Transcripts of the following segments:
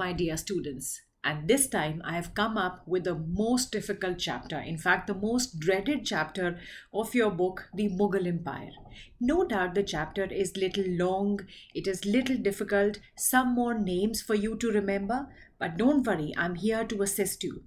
my dear students. And this time I have come up with the most difficult chapter, in fact, the most dreaded chapter of your book, The Mughal Empire. No doubt the chapter is little long, it is little difficult, some more names for you to remember, but don't worry, I'm here to assist you.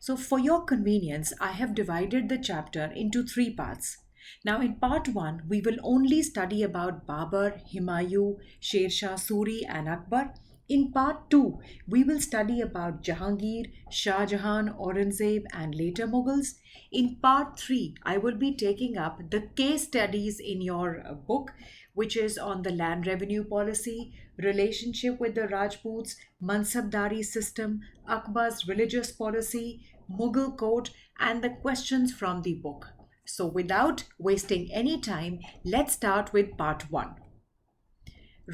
So, for your convenience, I have divided the chapter into three parts. Now, in part 1, we will only study about Babar, Humayun, Sher Shah, Suri, and Akbar. In part 2, we will study about Jahangir, Shah Jahan, Aurangzeb, and later Mughals. In part 3, I will be taking up the case studies in your book, which is on the land revenue policy, relationship with the Rajputs, Mansabdari system, Akbar's religious policy, Mughal court, and the questions from the book. So, without wasting any time, let's start with part 1.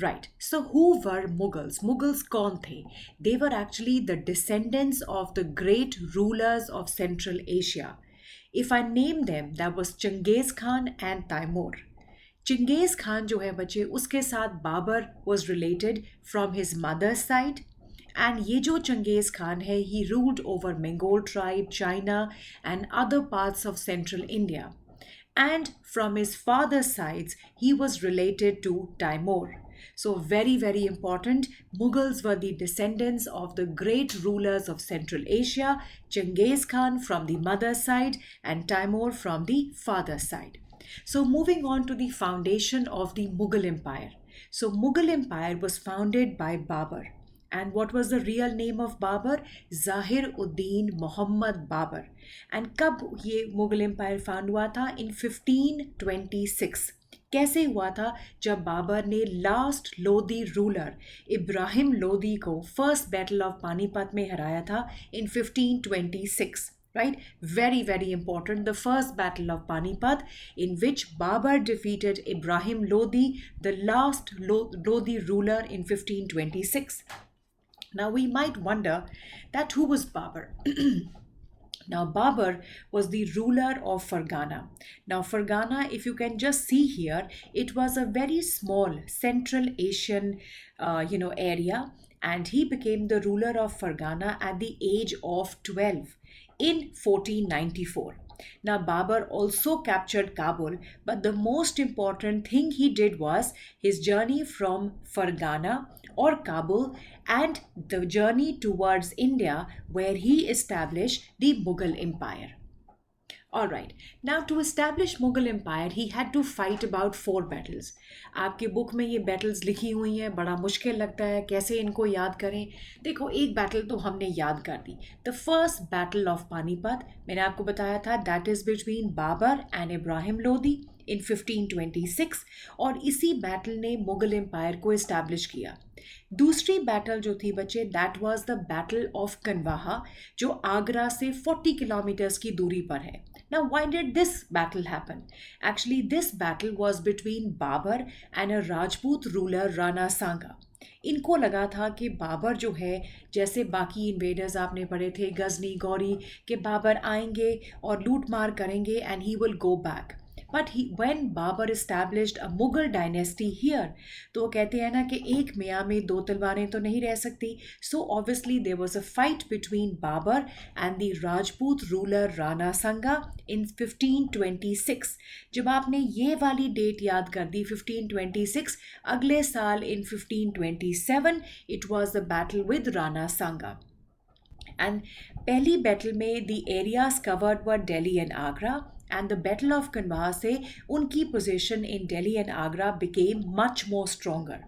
Right. So, who were Mughals? Mughals kaun the? They were actually the descendants of the great rulers of Central Asia. If I name them, that was Genghis Khan and Timur. Genghis Khan जो है बच्चे उसके साथ Babar was related from his mother's side. And ये जो Genghis Khan है, he ruled over Mongol tribe, China and other parts of central India. And from his father's sides, he was related to Timur. So, very, very important. Mughals were the descendants of the great rulers of Central Asia, Genghis Khan from the mother's side, and Timur from the father's side. So, moving on to the foundation of the Mughal Empire. So, Mughal Empire was founded by Babar. And what was the real name of Babar? Zahir Uddin Muhammad Babar. And कब ये Mughal empire found हुआ था? इन 1526. कैसे हुआ था? जब बाबर ने last Lodhi ruler Ibrahim Lodhi को फर्स्ट बैटल ऑफ पानीपत में हराया था इन 1526. Right? Very, very important. The first battle of Panipat, in which Babar defeated Ibrahim Lodi, the last Lodi ruler in 1526. Now, we might wonder that who was Babar? Now, Babar was the ruler of Fargana. Now, Fargana, if you can just see here, it was a very small Central Asian, area, and he became the ruler of Fargana at the age of 12 in 1494. Now, Babar also captured Kabul, but the most important thing he did was his journey from Fargana or Kabul and the journey towards India, where he established the Mughal Empire. Alright, now to establish Mughal Empire, he had to fight about 4 battles. आपके book में ये battles लिखी हुई हैं, बड़ा मुश्किल लगता है कैसे इनको याद करें. देखो, एक battle तो हमने याद कर दी. The first battle of Panipat, मैंने आपको बताया था, that is between Babar and Ibrahim Lodi in 1526, और इसी बैटल ने मुगल एम्पायर को इस्टेब्लिश किया. दूसरी बैटल जो थी बच्चे, that was the battle of Khanwa, जो आगरा से 40 किलोमीटर्स की दूरी पर है. Now why did this battle happen? Actually this battle was between Babur and a Rajput ruler Rana Sanga. इनको लगा था कि बाबर जो है, जैसे बाकी इन्वेडर्स आपने पढ़े थे गजनी गौरी, कि बाबर आएंगे और लूट मार करेंगे and he will go back. But when Babar established a Mughal dynasty here, तो वो कहते हैं ना कि एक मियाँ में 2 तलवारें तो नहीं रह सकती. So obviously there was a fight between Babar and the Rajput ruler Rana Sanga in 1526. जब आपने ये वाली डेट याद कर दी 1526, अगले साल in 1527 it was the battle with Rana Sanga. And पहली बैटल में the areas covered were Delhi and Agra. And the Battle of Kanwa से उनकी position in Delhi and Agra became much more stronger.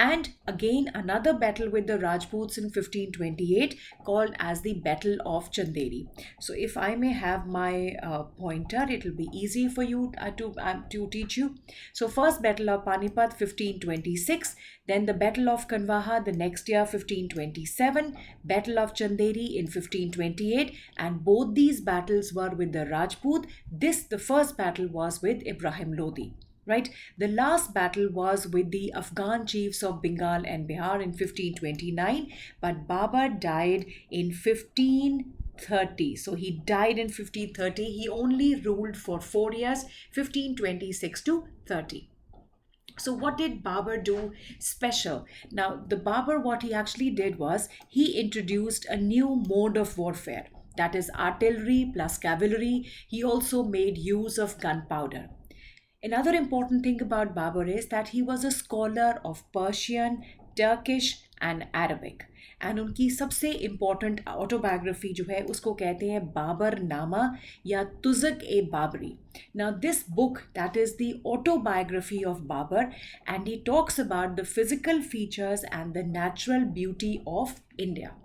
And again another battle with the Rajputs in 1528 called as the Battle of Chanderi. So if I may have my pointer, it will be easy for you to teach you. So first Battle of Panipat 1526, then the Battle of Kanwaha the next year 1527, Battle of Chanderi in 1528, and both these battles were with the Rajput. The first battle was with Ibrahim Lodi. Right? The last battle was with the Afghan chiefs of Bengal and Bihar in 1529, but Babar died in 1530. So he died in 1530. He only ruled for 4 years, 1526 to 30. So, what did Babar do special? Now, the Babar, what he actually did was he introduced a new mode of warfare, that is, artillery plus cavalry. He also made use of gunpowder. Another important thing about Babur is that he was a scholar of Persian, Turkish and Arabic. And उनकी सबसे important autobiography जो है उसको कहते हैं Baburnama या Tuzuk e Baburi. Now this book that is the autobiography of Babur and he talks about the physical features and the natural beauty of India.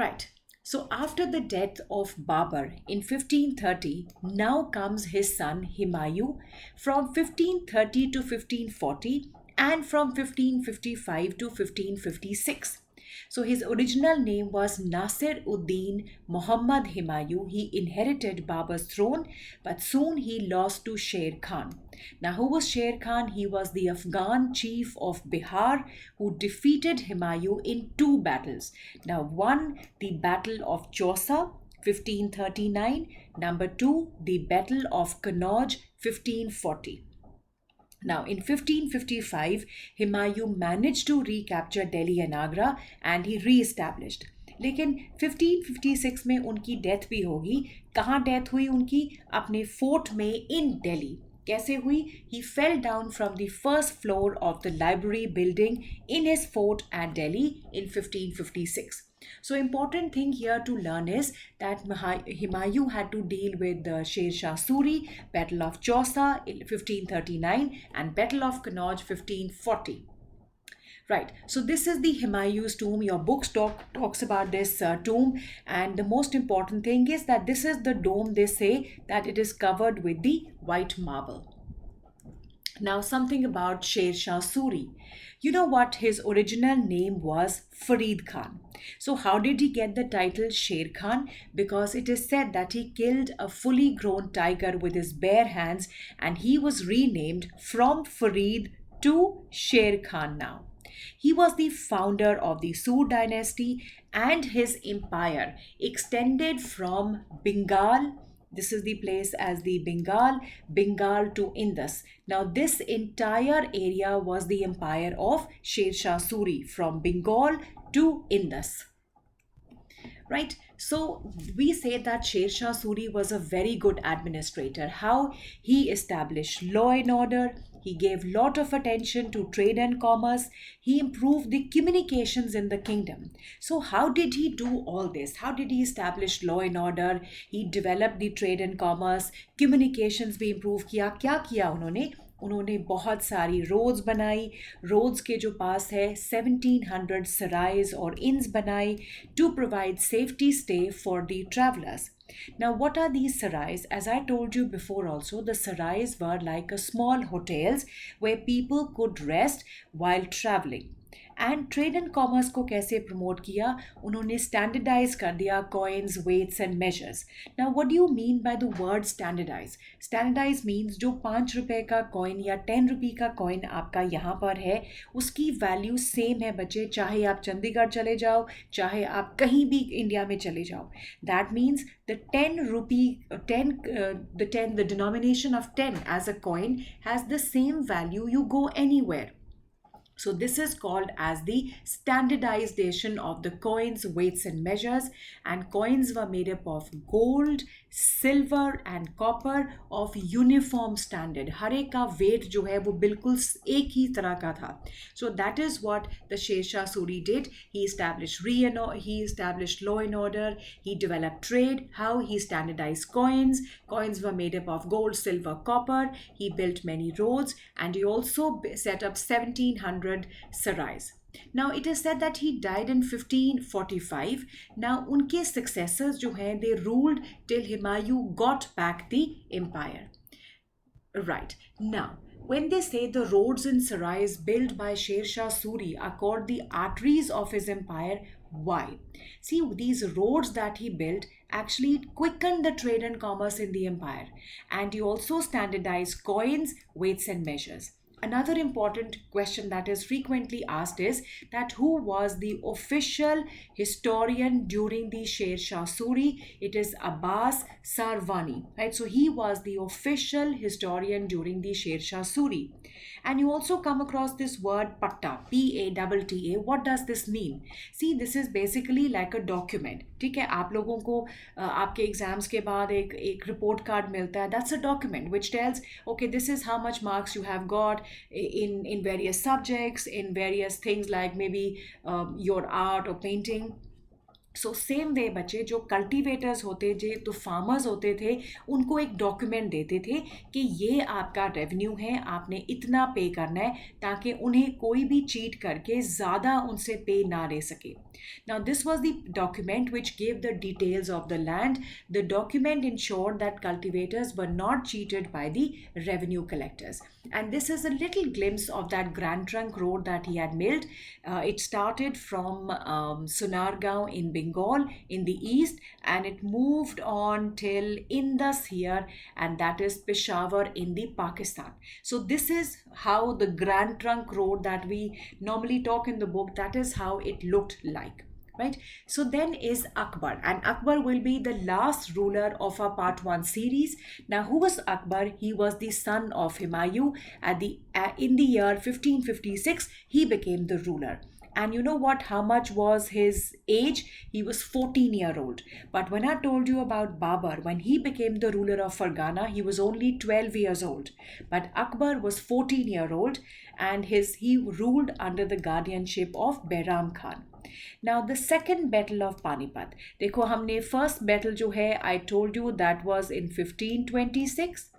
Right. So after the death of Babar in 1530, now comes his son Humayun from 1530 to 1540 and from 1555 to 1556. So his original name was Nasir Uddin Muhammad Humayun. He inherited Babar's throne, but soon he lost to Sher Khan. Now, who was Sher Khan? He was the Afghan chief of Bihar who defeated Humayun in two battles. Now, one, the Battle of Chausa, 1539. Number two, the Battle of Kannauj, 1540. Now, in 1555, Humayun managed to recapture Delhi and Agra and he re-established. लेकिन 1556 में उनकी death भी होगी. कहाँ death हुई उनकी? अपने fort में इन दिल्ली. कैसे हुई? He fell down from the first floor of the library building in his fort at Delhi in 1556. So important thing here to learn is that Humayun had to deal with the Sher Shah Suri, Battle of Chausa in 1539 and Battle of Kannauj 1540. Right, so this is the Humayun's tomb. Your books talks about this tomb, and the most important thing is that this is the dome. They say that it is covered with the white marble. Now, something about Sher Shah Suri. You know what? His original name was Farid Khan. So, how did he get the title Sher Khan? Because it is said that he killed a fully grown tiger with his bare hands and he was renamed from Farid to Sher Khan now. He was the founder of the Sur dynasty and his empire extended from Bengal. This is the place as the Bengal to Indus. Now, this entire area was the empire of Sher Shah Suri from Bengal to Indus. Right? So we say that Sher Shah Suri was a very good administrator. How? He established law and order. He gave lot of attention to trade and commerce. He improved the communications in the kingdom. So how did he do all this? How did he establish law and order? He developed the trade and commerce. Communications भी improve किया. क्या किया उन्होंने बहुत सारी roads बनाई. Roads के जो पास है 1700 सराइज और इन्स बनाई to provide safety stay for the travellers. Now, what are these sarais? As I told you before also, the sarais were like a small hotels where people could rest while traveling. And trade and commerce को कैसे promote किया? उन्होंने standardise कर दिया coins, weights and measures. Now what do you mean by the word standardise? Standardise means जो 5 रुपए का coin या 10 रुपये का कॉइन आपका यहाँ पर है उसकी वैल्यू सेम है बच्चे, चाहे आप चंडीगढ़ चले जाओ, चाहे आप कहीं भी इंडिया में चले जाओ. That means the 10 rupee 10 the denomination of 10 as a coin has the same value, you go anywhere. So this is called as the standardization of the coins, weights and measures. And coins were made up of gold, silver and copper of uniform standard. हर एक का weight जो है वो बिल्कुल एक ही तरह का था. So that is what the Sher Shah Suri did. He established law and order. He developed trade. How? He standardized coins. Coins were made up of gold, silver, copper. He built many roads and he also set up 1700 sarais. Now it is said that he died in 1545. Now unke successors jo hain, they ruled till Humayun got back the empire. Right. Now when they say the roads and sarais built by Sher Shah Suri are called the arteries of his empire, why? See, these roads that he built actually quickened the trade and commerce in the empire, and he also standardized coins, weights and measures. another important question that is frequently asked is that who was the official historian during the Sher Shah Suri? It is Abbas Sarwani, right? So he was the official historian during the Sher Shah Suri. And you also come across this word patta, Patta. What does this mean? See, this is basically like a document. ठीक है, आप लोगों को आपके exams के बाद एक report card मिलता है. That's a document which tells, okay, this is how much marks you have got in various subjects, in various things like maybe your art or painting. So same way बच्चे जो cultivators होते जे तो farmers होते थे, उनको एक document देते थे कि ये आपका रेवेन्यू है, आपने इतना पे करना है, ताकि उन्हें कोई भी चीट करके ज़्यादा उनसे पे ना ले सके. Now this was the document which gave the details of the land. The document ensured that cultivators were not cheated by the revenue collectors. And this is a little glimpse of that Grand Trunk Road that he had built. It started from Sunargaon in Bengal in the east, and it moved on till Indus here, and that is Peshawar in the Pakistan. So this is how the Grand Trunk Road that we normally talk in the book, that is how it looked like. Right. So then is Akbar, and Akbar will be the last ruler of our part 1 series. Now, who was Akbar? He was the son of Humayun. In the year 1556 he became the ruler. And you know what? How much was his age? He was 14-year-old. But when I told you about Babar, when he became the ruler of Fargana, he was only 12 years old. But Akbar was 14-year-old, and he ruled under the guardianship of Behram Khan. Now the second battle of Panipat. देखो हमने first battle जो है, I told you that was in 1526.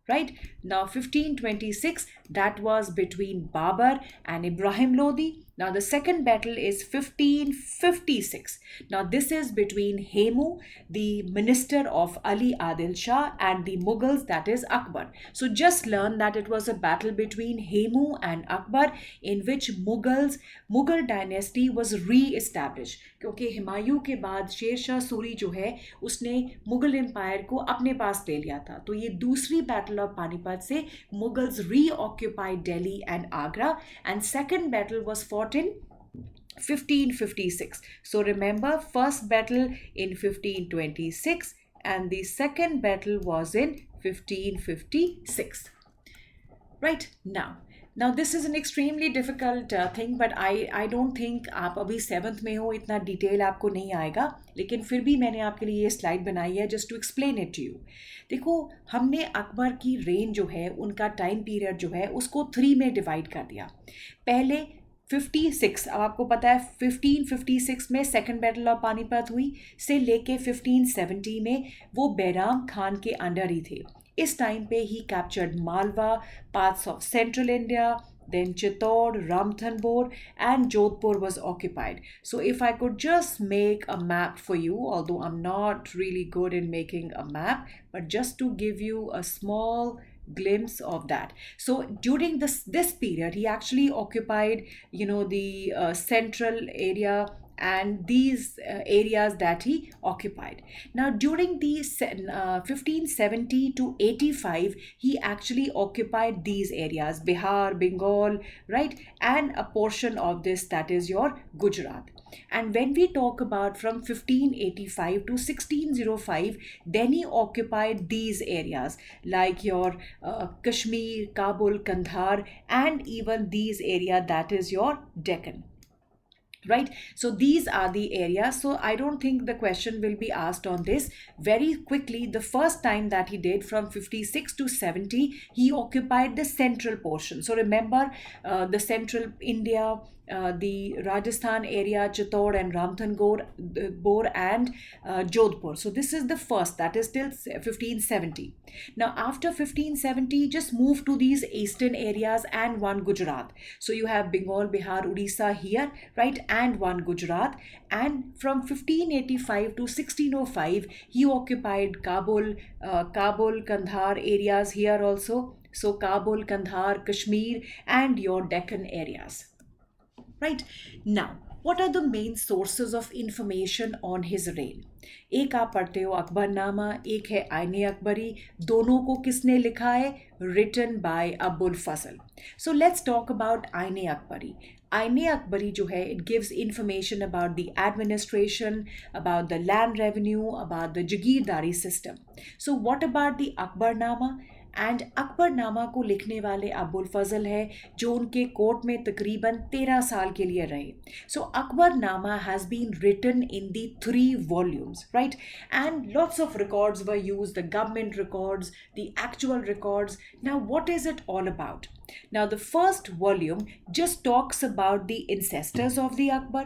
Right? Now 1526, that was between Babar and Ibrahim Lodi. Now the second battle is 1556. Now this is between Hemu, the minister of Ali Adil Shah, and the Mughals, that is Akbar. So just learn that it was a battle between Hemu and Akbar, in which Mughal dynasty was re-established. क्योंकि हुमायूं के बाद शेर शाह सूरी जो है उसने Mughal empire को अपने पास ले लिया था. तो ये दूसरी बैटल ऑफ पानीपत से Mughals reoccupied Delhi and Agra, and second battle was fought in 1556. So remember, first battle in 1526 and the second battle was in 1556. Right? Now this is an extremely difficult thing, but I don't think आप अभी 7th में हो, इतना detail आपको नहीं आएगा, लेकिन फिर भी मैंने आपके लिए ये स्लाइड बनाई है just to explain it to you. देखो, हमने अकबर की रेंज जो है, उनका टाइम पीरियड जो है, उसको 3 में डिवाइड कर दिया. पहले 56, अब आपको पता है 1556 में सेकंड बैटल ऑफ पानीपत हुई, से लेके 1570 में वो बैराम खान के अंडर ही थे. इस टाइम पे ही captured Malwa, parts of central India, then Chittor, Ramthanbore, and Jodhpur was occupied. So if I could just make a map for you, although I'm not really good in making a map, but just to give you a small glimpse of that. So during this period, he actually occupied, the central area and these areas that he occupied. Now during the 1570 to 85, he actually occupied these areas, Bihar, Bengal, right, and a portion of this, that is your Gujarat. And when we talk about from 1585 to 1605, then he occupied these areas like your Kashmir, Kabul, Kandahar, and even these area, that is your Deccan. Right, so these are the areas. So I don't think the question will be asked on this. Very quickly, the first time that he did from 56 to 70, he occupied the central portion. So remember the central India, the Rajasthan area, Chittor and Ramthanbore and Jodhpur. So this is the first, that is till 1570. Now after 1570, just move to these eastern areas and one Gujarat. So you have Bengal, Bihar, Odisha here, right, and one Gujarat. And from 1585 to 1605, he occupied Kabul, Kandahar areas here also. So Kabul, Kandahar, Kashmir, and your Deccan areas. Right, now what are the main sources of information on his reign? एक आप पढ़ते हो अकबरनामा, एक है आईने अकबरी. दोनों को किसने लिखा है? Written by Abul Fazal. So let's talk about आईने अकबरी. आईने अकबरी जो है, it gives information about the administration, about the land revenue, about the jagirdari system. So what about the Akbarnama? And Akbarnama को लिखने वाले अबुल फजल है, जो उनके कोर्ट में तकरीबन 13 साल के लिए रहे. So Akbarnama has been written in the 3 volumes, right? And lots of records were used, the government records, the actual records. Now what is it all about? Now the first volume just talks about the ancestors of the Akbar.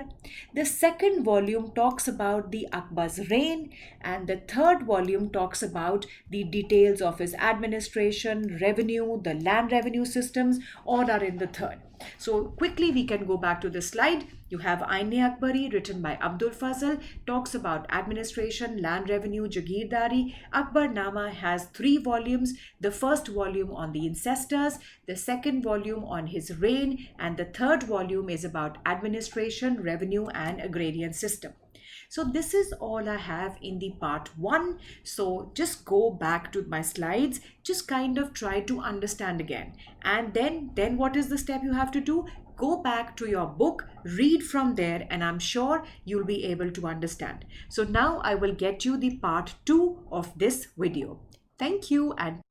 The second volume talks about the Akbar's reign, and the third volume talks about the details of his administration, revenue, the land revenue systems, all are in the third. So quickly we can go back to the slide. You have Aine Akbari, written by Abdul Fazal, talks about administration, land revenue, Jagirdari. Akbarnama has 3 volumes. The first volume on the ancestors, the second volume on his reign, and the third volume is about administration, revenue, and agrarian system. So this is all I have in the part 1. So just go back to my slides, just kind of try to understand again. And then what is the step you have to do? Go back to your book, read from there, and I'm sure you'll be able to understand. So now I will get you the part 2 of this video. Thank you and